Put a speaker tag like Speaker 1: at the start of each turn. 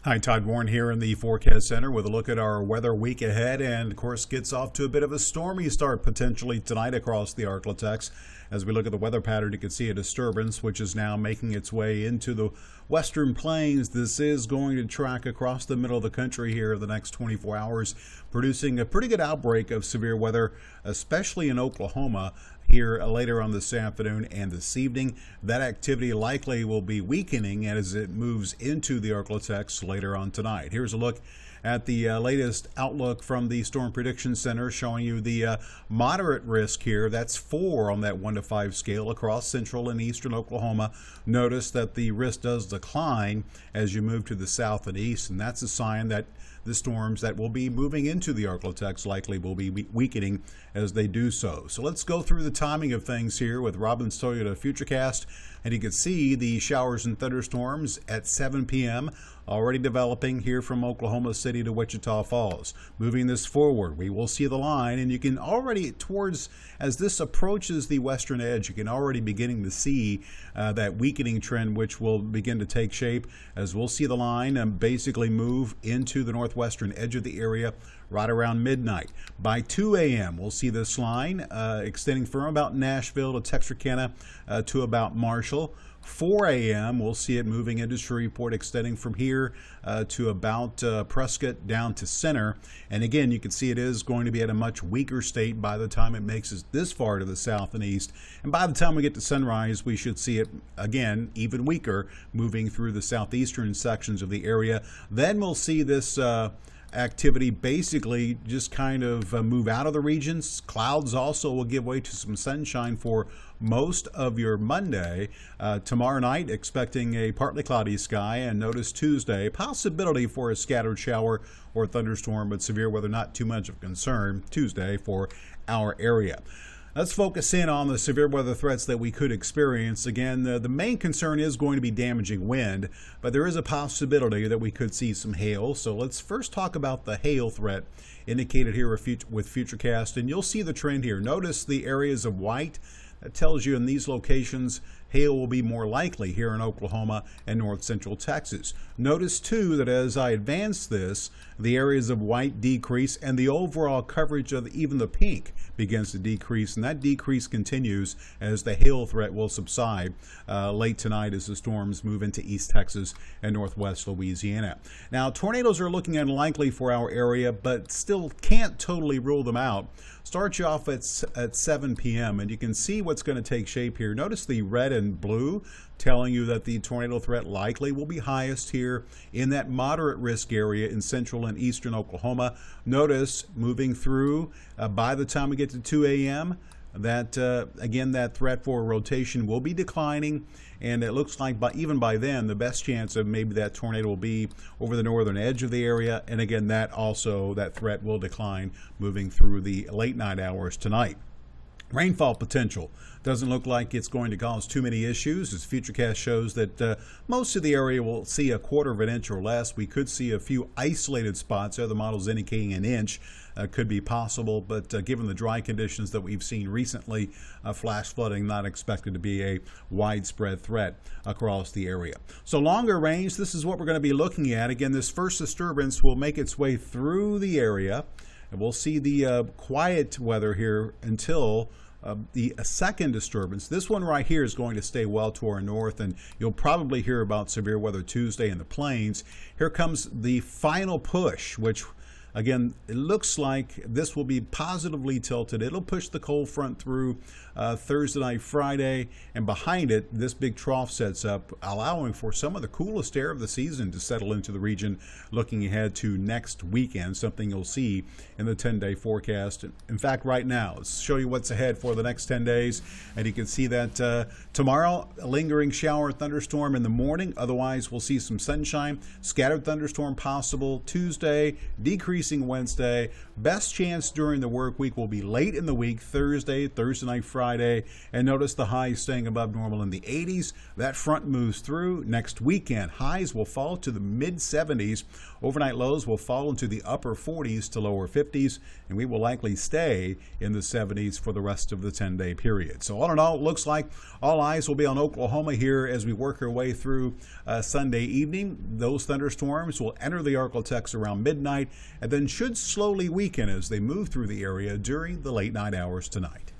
Speaker 1: Hi, Todd Warren here in the Forecast Center with a look at our weather week ahead, and of course gets off to a bit of a stormy start potentially tonight across the ArkLaTex. As we look at the weather pattern, you can see a disturbance which is now making its way into the western plains. This is going to track across the middle of the country here the next 24 hours, producing a pretty good outbreak of severe weather, especially in Oklahoma here later on this afternoon and this evening. That activity likely will be weakening as it moves into the ArkLaTex later on tonight. Here's a look at the latest outlook from the Storm Prediction Center, showing you the moderate risk here. That's 4 on that 1 to 5 scale across central and eastern Oklahoma. Notice that the risk does decline as you move to the south and east, and that's a sign that the storms that will be moving into the ArkLaTex likely will be weakening as they do so. So let's go through the timing of things here with Robbins Toyota FUTURECAST, and you can see the showers and thunderstorms at 7 p.m. already developing here from Oklahoma City to Wichita Falls. Moving this forward, we will see the line, and you can already as this approaches the western edge, you can already beginning to see that weakening trend which will begin to take shape as we'll see the line basically move into the northwestern edge of the area right around midnight. By 2 a.m. we'll see this line extending from about Nashville to Texarkana to about Marshall. 4 a.m. we'll see it moving into Shreveport, extending from here to about Prescott down to Center. And again, you can see it is going to be at a much weaker state by the time it makes it this far to the south and east. And by the time we get to sunrise, we should see it again even weaker, moving through the southeastern sections of the area. Then we'll see this activity basically just kind of move out of the regions. Clouds also will give way to some sunshine for most of your Monday. Tomorrow night, expecting a partly cloudy sky, and notice Tuesday, possibility for a scattered shower or thunderstorm, but severe weather not too much of concern Tuesday for our area. Let's focus in on the severe weather threats that we could experience. Again, the main concern is going to be damaging wind, but there is a possibility that we could see some hail. So let's first talk about the hail threat indicated here with FUTURECAST, and you'll see the trend here. Notice the areas of white. That tells you in these locations hail will be more likely here in Oklahoma and north central Texas. Notice too that as I advance this, the areas of white decrease and the overall coverage of even the pink begins to decrease, and that decrease continues as the hail threat will subside late tonight as the storms move into East Texas and northwest Louisiana. Now, tornadoes are looking unlikely for our area, but still can't totally rule them out. Start you off at 7 p.m. and you can see what's going to take shape here. Notice the red and blue telling you that the tornado threat likely will be highest here in that moderate risk area in central and eastern Oklahoma. Notice moving through by the time we get to 2 a.m. that again, that threat for rotation will be declining, and it looks like even by then the best chance of maybe that tornado will be over the northern edge of the area, and again that threat will decline moving through the late night hours tonight. Rainfall potential doesn't look like it's going to cause too many issues, as FUTURECAST shows that most of the area will see a 1/4 of an inch or less. We could see a few isolated spots. Other models indicating an inch could be possible, but given the dry conditions that we've seen recently, flash flooding not expected to be a widespread threat across the area. So longer range, this is what we're going to be looking at. Again, this first disturbance will make its way through the area, and we'll see the quiet weather here until the second disturbance. This one right here is going to stay well to our north, and you'll probably hear about severe weather Tuesday in the plains. Here comes the final push, which again, it looks like this will be positively tilted. It'll push the cold front through Thursday night, Friday, and behind it, this big trough sets up, allowing for some of the coolest air of the season to settle into the region looking ahead to next weekend, something you'll see in the 10-day forecast. In fact, right now, let's show you what's ahead for the next 10 days, and you can see that tomorrow, a lingering shower thunderstorm in the morning. Otherwise, we'll see some sunshine, scattered thunderstorm possible. Tuesday, decrease increasing Wednesday. Best chance during the work week will be late in the week, Thursday night, Friday. And notice the highs staying above normal in the 80s. That front moves through. Next weekend, highs will fall to the mid-70s. Overnight lows will fall into the upper 40s to lower 50s. And we will likely stay in the 70s for the rest of the 10-day period. So all in all, it looks like all eyes will be on Oklahoma here as we work our way through Sunday evening. Those thunderstorms will enter the ArkLaTex around midnight and then should slowly weaken as they move through the area during the late night hours tonight.